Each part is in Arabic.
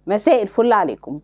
مساء الفل عليكم.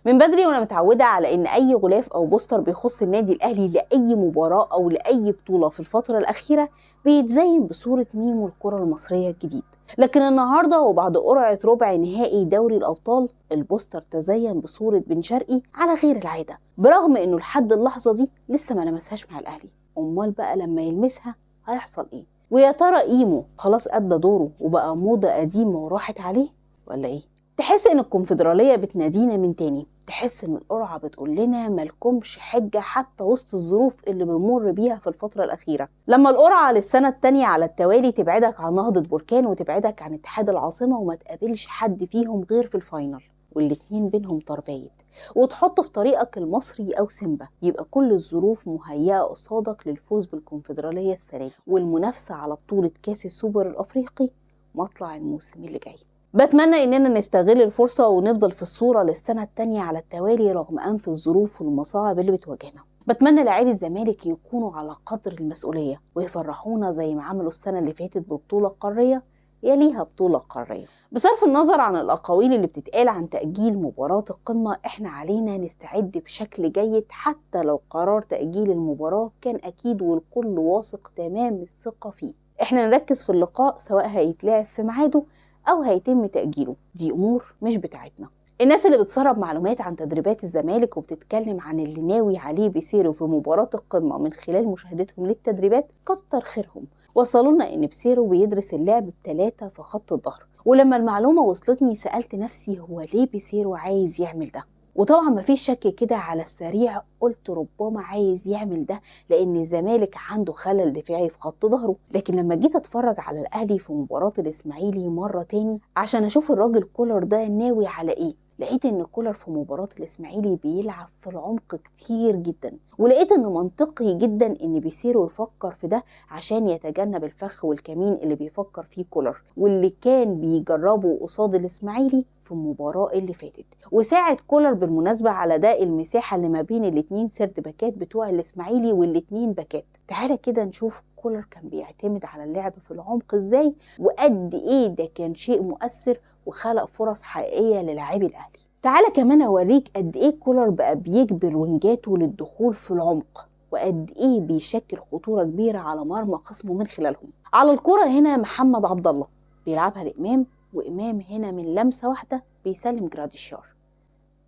من بدري وانا متعوده على ان اي غلاف او بوستر بيخص النادي الاهلي لاي مباراه او لاي بطوله في الفتره الاخيره بيتزين بصوره ميمو الكره المصريه الجديد، لكن النهارده وبعد قرعه ربع نهائي دوري الابطال البوستر تزين بصوره بن شرقي على غير العاده، برغم انه لحد اللحظه دي لسه ما لمسهاش مع الاهلي. امال بقى لما يلمسها هيحصل ايه؟ ويا ترى ايمو خلاص ادى دوره وبقى موضه قديمه وراحت عليه ولا ايه؟ تحس ان الكونفدرالية بتنادينا من تاني، تحس ان القرعة بتقول لنا مالكمش حجة حتى وسط الظروف اللي بنمر بيها في الفترة الأخيرة. لما القرعة للسنة التانية على التوالي تبعدك عن نهضة بركان وتبعدك عن اتحاد العاصمة وما تقابلش حد فيهم غير في الفاينل والاتنين بينهم طربايت، وتحط في طريقك المصري أو سيمبا، يبقى كل الظروف مهيئة قصادك للفوز بالكونفدرالية السنة دي والمنافسة على بطولة كاس السوبر الأفريقي مطلع الموسم اللي جاي. بتمنى اننا نستغل الفرصة ونفضل في الصورة للسنة التانية على التوالي رغم انف الظروف والمصاعب اللي بتواجهنا. بتمنى لاعبي الزمالك يكونوا على قدر المسؤولية ويفرحونا زي ما عملوا السنة اللي فاتت ببطولة قارية يليها بطولة قارية. بصرف النظر عن الأقاويل اللي بتتقال عن تأجيل مباراة القمة، احنا علينا نستعد بشكل جيد حتى لو قرار تأجيل المباراة كان أكيد والكل واثق تمام الثقة فيه. احنا نركز في اللقاء سواء هيتلعب في ميعاده أو هيتم تأجيله، دي أمور مش بتاعتنا. الناس اللي بتسرب معلومات عن تدريبات الزمالك وبتتكلم عن اللي ناوي عليه بيسيرو في مباراة القمة من خلال مشاهدتهم للتدريبات كتر خيرهم. وصلوا لنا إن بيسيرو بيدرس اللعب ب3 في خط الظهر، ولما المعلومة وصلتني سألت نفسي هو ليه بيسيرو عايز يعمل ده؟ وطبعا مفيش شك كده على السريع قلت ربما عايز يعمل ده لان الزمالك عنده خلل دفاعي في خط ظهره. لكن لما جيت اتفرج على الاهلي في مباراة الاسماعيلي مرة تاني عشان اشوف الراجل كولر ده ناوي على ايه، لقيت ان كولر في مباراة الاسماعيلي بيلعب في العمق كتير جدا، ولقيت انه منطقي جدا ان بيسيرو يفكر في ده عشان يتجنب الفخ والكمين اللي بيفكر فيه كولر واللي كان بيجربه قصاد الاسماعيلي في المباراة اللي فاتت. وساعد كولر بالمناسبة على ده المساحة اللي ما بين الاتنين سرد باكات بتوع الاسماعيلي والاتنين باكات. تعالى كده نشوف كولر كان بيعتمد على اللعب في العمق ازاي وقد ايه ده كان شيء مؤثر وخلق فرص حقيقية للاعبي الاهلي. تعالى كمان اوريك قد ايه كولر بقى بيجبر وينجاته للدخول في العمق وقد ايه بيشكل خطورة كبيرة على مرمى خصمه من خلالهم. على الكرة هنا محمد عبد الله بيلعبها لإمام، وإمام هنا من لمسة واحدة بيسلم جراديشار.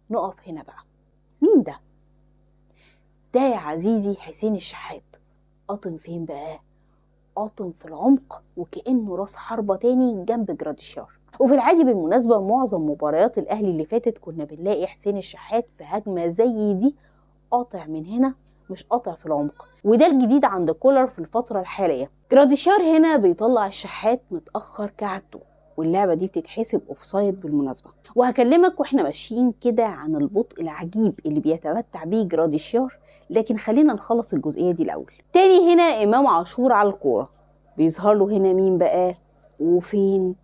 نقف هنا بقى، مين ده؟ ده يا عزيزي حسين الشحات. قاطم فين بقى؟ قاطم في العمق وكأنه راس حربة تاني جنب جراديشار. وفي العادي بالمناسبة معظم مباريات الأهلي اللي فاتت كنا بنلاقي حسين الشحات في هجمة زي دي قاطع من هنا مش قاطع في العمق، وده الجديد عند كولر في الفترة الحالية. جراديشار هنا بيطلع الشحات متأخر كعادته، واللعبة دي بتتحسب اوفسايد بالمناسبة. وهكلمك واحنا ماشيين كده عن البطء العجيب اللي بيتمتع بيه جراديشار، لكن خلينا نخلص الجزئية دي الأول. تاني هنا إمام عاشور على الكورة، بيظهر له هنا مين بقى وفين؟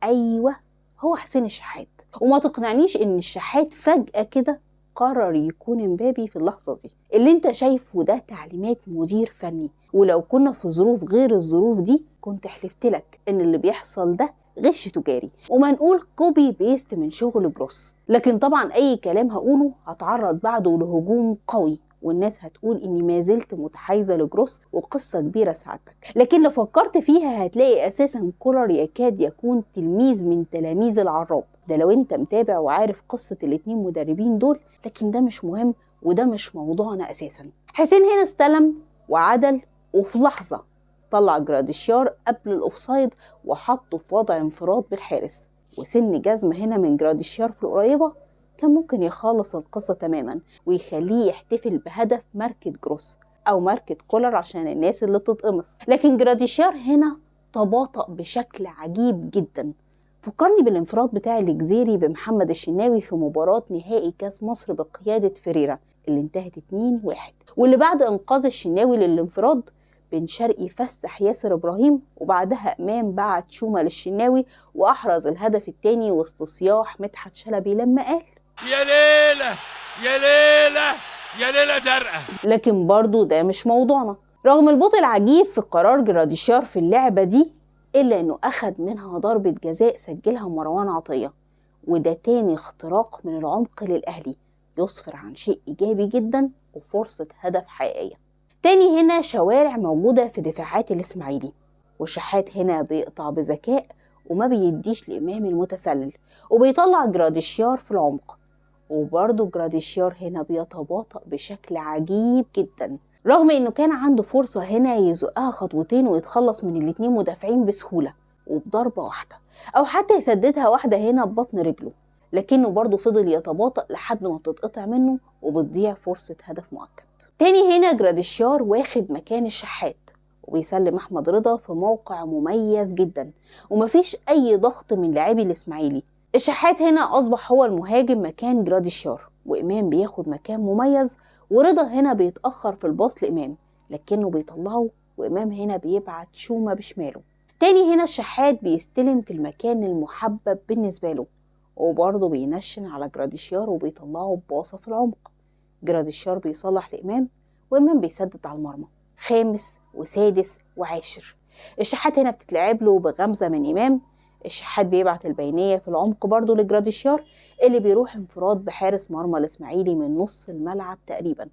أيوة هو حسين الشحات. وما تقنعنيش إن الشحات فجأة كده قرر يكون امبابي في اللحظة دي. اللي انت شايفه ده تعليمات مدير فني، ولو كنا في ظروف غير الظروف دي كنت حلفت لك ان اللي بيحصل ده غش تجاري وما نقول كوبي بيست من شغل جروس. لكن طبعا اي كلام هقوله هتعرض بعده لهجوم قوي والناس هتقول اني ما زلت متحيزه لجروس وقصه كبيره سعادتك. لكن لو فكرت فيها هتلاقي اساسا كولر يكاد يكون تلميذ من تلاميذ العراب ده لو انت متابع وعارف قصه الاتنين مدربين دول، لكن ده مش مهم وده مش موضوعنا اساسا. حسين هنا استلم وعدل وفي لحظه طلع جراديشار قبل الاوفسايد وحطه في وضع انفراد بالحارس، وسن جزمه هنا من جراديشار في القريبه كان ممكن يخلص القصة تماما ويخليه يحتفل بهدف ماركة جروس أو ماركة كولر عشان الناس اللي بتتقمص. لكن جراديشار هنا تباطأ بشكل عجيب جدا، فكرني بالانفراد بتاع الجزيري بمحمد الشناوي في مباراة نهائي كاس مصر بقيادة فريرة اللي انتهت 2-1، واللي بعد انقاذ الشناوي للانفراد بن شرقي فسح ياسر ابراهيم وبعدها امام بعت شومة للشناوي واحرز الهدف الثاني وسط صياح مدحت شلبي لما قال يا ليلة يا ليلة يا ليلة زرقاء. لكن برضو ده مش موضوعنا. رغم البطء العجيب في قرار جراديشار في اللعبة دي إلا إنه أخد منها ضربة جزاء سجلها مروان عطية، وده تاني اختراق من العمق للأهلي يصفر عن شيء إيجابي جدا وفرصة هدف حقيقية. تاني هنا شوارع موجودة في دفاعات الإسماعيلي، والشحات هنا بيقطع بذكاء وما بيديش لإمام المتسلل وبيطلع جراديشيار في العمق، وبرضه جراديشيار هنا بيتباطأ بشكل عجيب جدا رغم انه كان عنده فرصة هنا يزقها خطوتين ويتخلص من الاتنين مدافعين بسهولة وبضربة واحدة، او حتى يسددها واحدة هنا ببطن رجله، لكنه برضه فضل يتباطأ لحد ما بتتقطع منه وبتضيع فرصة هدف مؤكد. تاني هنا جراديشيار واخد مكان الشحات وبيسلم أحمد رضا في موقع مميز جدا ومفيش أي ضغط من لاعبي الإسماعيلي. الشحات هنا أصبح هو المهاجم مكان جراديشيار، وإمام بياخد مكان مميز، ورضا هنا بيتأخر في الباص لإمام لكنه بيطلعه، وإمام هنا بيبعت شومة بشماله. تاني هنا الشحات بيستلم في المكان المحبب بالنسبة له وبرضه بينشن على جراديشيار وبيطلعه بباصة في العمق. جراديشيار بيصلح لإمام وإمام بيسدد على المرمى. خامس وسادس وعاشر الشحات هنا بتتلعب له بغمزة من إمام. الشحات بيبعت البينية في العمق برضه لجراديشيار اللي بيروح انفراد بحارس مرمى الإسماعيلي من نص الملعب تقريبا،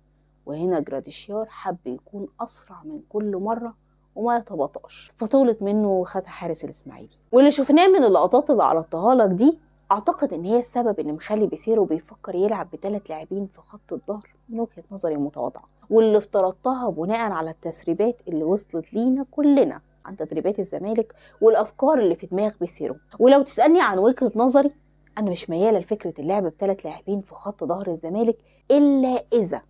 وهنا جراديشيار حب يكون أسرع من كل مرة وما يتبطأش فطولت منه وخدها حارس الإسماعيلي. واللي شفناه من اللقطات اللي عرضتها لك دي أعتقد إن هي السبب اللي مخلي بيسيرو بيفكر يلعب ب3 لاعبين في خط الظهر من وجهة نظري المتواضعة، واللي افترضتها بناء على التسريبات اللي وصلت لينا كلنا عن تدريبات الزمالك والأفكار اللي في دماغ بيسيرو. ولو تسألني عن وجهة نظري أنا مش ميالة لفكرة اللعب ب3 لاعبين في خط ظهر الزمالك إلا إذا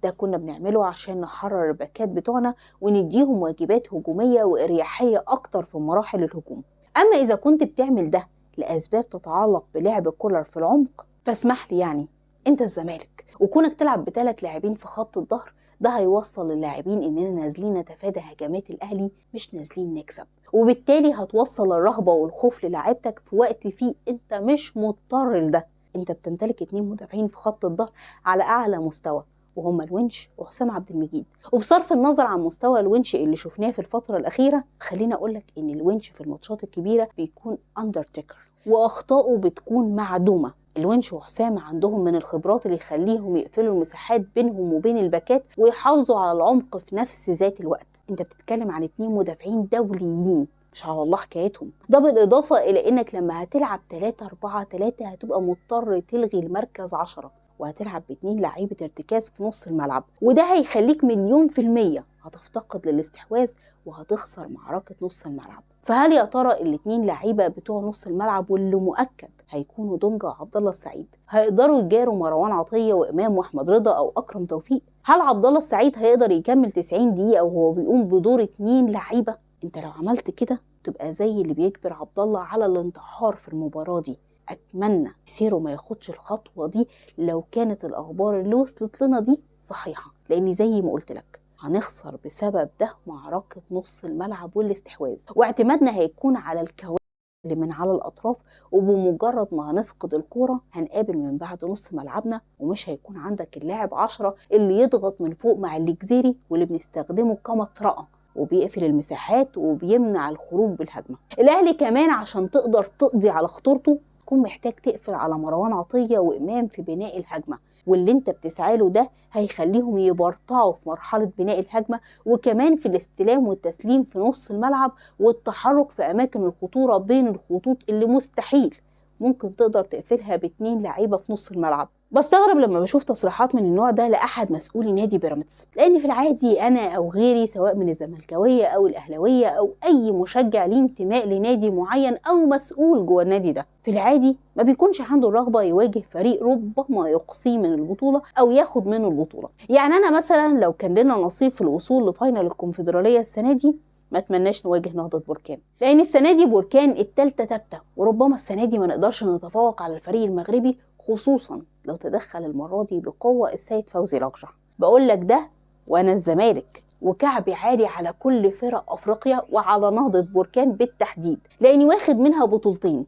ده كنا بنعمله عشان نحرر الباكات بتوعنا ونديهم واجبات هجومية وإريحية أكتر في مراحل الهجوم. أما إذا كنت بتعمل ده لأسباب تتعلق بلعب كولر في العمق فاسمح لي يعني أنت الزمالك، وكونك تلعب ب3 لاعبين في خط الظهر ده هيوصل للاعبين إننا نازلين نتفادى هجمات الأهلي مش نازلين نكسب، وبالتالي هتوصل الرهبة والخوف للاعبتك في وقت فيه أنت مش مضطر لده. أنت بتمتلك 2 مدافعين في خط الظهر على أعلى مستوى وهما الونش وحسام عبد المجيد، وبصرف النظر عن مستوى الونش اللي شفناه في الفترة الأخيرة خلينا أقولك إن الونش في الماتشات الكبيرة بيكون أندرتيكر وأخطائه بتكون معدومة. الونش وحسام عندهم من الخبرات اللي يخليهم يقفلوا المساحات بينهم وبين الباكات ويحافظوا على العمق في نفس ذات الوقت. انت بتتكلم عن 2 مدافعين دوليين مش على الله حكايتهم، ده بالإضافة إلى إنك لما هتلعب 3-4-3 هتبقى مضطر تلغي المركز 10 وهتلعب ب2 لعيبة ارتكاز في نص الملعب، وده هيخليك 100% هتفتقد للاستحواذ وهتخسر معركة نص الملعب. فهل يا ترى ال2 لعيبة بتوع نص الملعب واللي مؤكد هيكونوا دونجا وعبد الله السعيد هيقدروا يجاروا مروان عطية وإمام وأحمد رضا أو أكرم توفيق؟ هل عبد الله السعيد هيقدر يكمل 90 دقيقة وهو بيقوم بدور 2 لعيبة؟ انت لو عملت كده تبقى زي اللي بيجبر عبد الله على الانتحار في المباراة دي. اتمنى سيرو ما ياخدش الخطوة دي لو كانت الاخبار اللي وصلت لنا دي صحيحة، لان زي ما قلت لك هنخسر بسبب ده معركة نص الملعب والاستحواذ، واعتمادنا هيكون على الكوارث اللي من على الاطراف، وبمجرد ما هنفقد الكورة هنقابل من بعد نص ملعبنا ومش هيكون عندك اللاعب 10 اللي يضغط من فوق مع الجزيري واللي بنستخدمه كمطرقة وبيقفل المساحات وبيمنع الخروج بالهجمة. الاهلي كمان عشان تقدر تقضي على خطورته تكون محتاج تقفل على مروان عطية وإمام في بناء الهجمة، واللي انت بتسعى له ده هيخليهم يبرطعوا في مرحلة بناء الهجمة وكمان في الاستلام والتسليم في نص الملعب والتحرك في أماكن الخطورة بين الخطوط اللي مستحيل ممكن تقدر تقفلها ب2 لعيبة في نص الملعب. بستغرب لما بشوف تصريحات من النوع ده لأحد مسؤولي نادي بيراميدز، لأن في العادي أنا أو غيري سواء من الزملكاوية أو الأهلاوية أو أي مشجع ليه انتماء لنادي معين أو مسؤول جوه النادي ده في العادي ما بيكونش عنده الرغبة يواجه فريق ربما يقصيه من البطولة أو ياخد منه البطولة. يعني أنا مثلا لو كان لنا نصيب في الوصول لفاينل الكونفدرالية السنة دي ما اتمناش نواجه نهضة بركان، لأن السنة دي بركان التالتة ثابتة، وربما السنة دي ما نقدرش نتفوق على الفريق المغربي خصوصا لو تدخل المرة دي بقوة السيد فوزي لقجع. بقول لك ده وأنا الزمالك وكعبي عالي على كل فرق أفريقيا وعلى نهضة بركان بالتحديد لأني واخد منها بطولتين،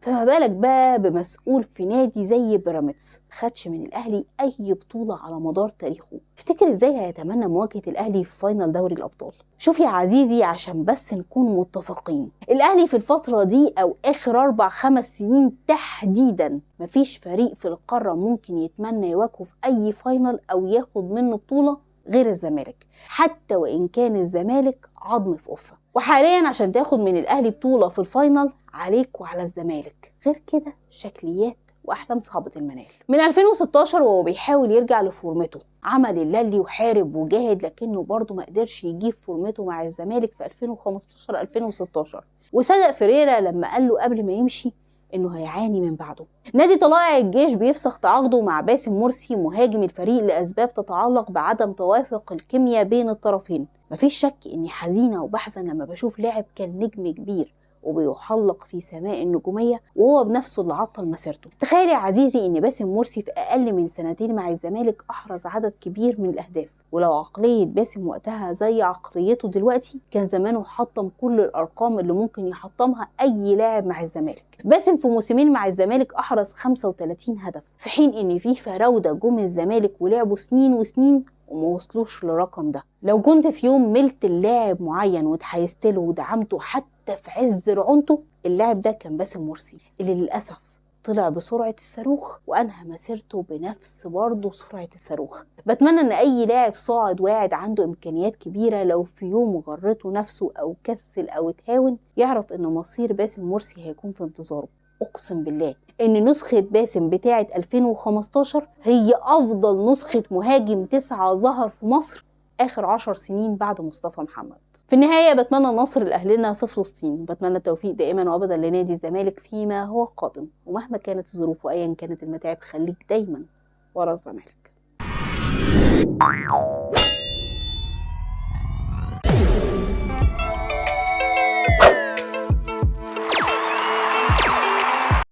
فما بالك بقى بمسؤول في نادي زي بيراميدز خدش من الاهلي اي بطولة على مدار تاريخه؟ تفتكر ازاي هيتمنى مواجهة الاهلي في فاينل دوري الابطال؟ شوف يا عزيزي، عشان بس نكون متفقين، الاهلي في الفترة دي او اخر 4-5 سنين تحديدا مفيش فريق في القارة ممكن يتمنى يواجهه في اي فاينل او ياخد منه بطولة غير الزمالك، حتى وان كان الزمالك عظم في قفة. وحاليا عشان تاخد من الاهلي بطولة في الفاينل عليك وعلى الزمالك، غير كده شكليات واحلام صعبة المنال. من 2016 وهو بيحاول يرجع لفورمته، عمل اللي وحارب وجاهد، لكنه برضه ما قدرش يجيب فورمته مع الزمالك في 2015 2016. وصدق فيريرا لما قال له قبل ما يمشي انه هيعاني من بعده. نادي طلائع الجيش بيفسخ تعاقده مع باسم مرسي مهاجم الفريق لاسباب تتعلق بعدم توافق الكيمياء بين الطرفين. مفيش شك اني حزينه وبحزن لما بشوف لاعب كان نجم كبير وبيحلق في سماء النجومية وهو بنفسه اللي عطل مسيرته. تخيل يا عزيزي ان باسم مرسي في اقل من سنتين مع الزمالك احرز عدد كبير من الاهداف، ولو عقلية باسم وقتها زي عقليته دلوقتي كان زمانه حطم كل الارقام اللي ممكن يحطمها اي لاعب مع الزمالك. باسم في موسمين مع الزمالك احرز 35 هدف، في حين ان في فراودة جم الزمالك ولعبوا سنين وسنين وما وصلوش للرقم ده. لو كنت في يوم ملت اللاعب معين وتحيزت له ودعمته حتى في عز رعونته، اللاعب ده كان باسم مرسي، اللي للأسف طلع بسرعة الصاروخ وأنهى مسيرته بنفس برضه سرعة الصاروخ. بتمنى ان اي لاعب صاعد واعد عنده امكانيات كبيرة لو في يوم غرته نفسه او كسل او اتهاون، يعرف ان مصير باسم مرسي هيكون في انتظاره. اقسم بالله ان نسخة باسم بتاعة 2015 هي افضل نسخة مهاجم 9 ظهر في مصر اخر 10 سنين بعد مصطفى محمد. في النهاية بتمنى النصر لأهلنا في فلسطين، بتمنى التوفيق دائما وابدا لنادي الزمالك فيما هو قادم، ومهما كانت الظروف وايا كانت المتاعب خليك دايما ورا الزمالك.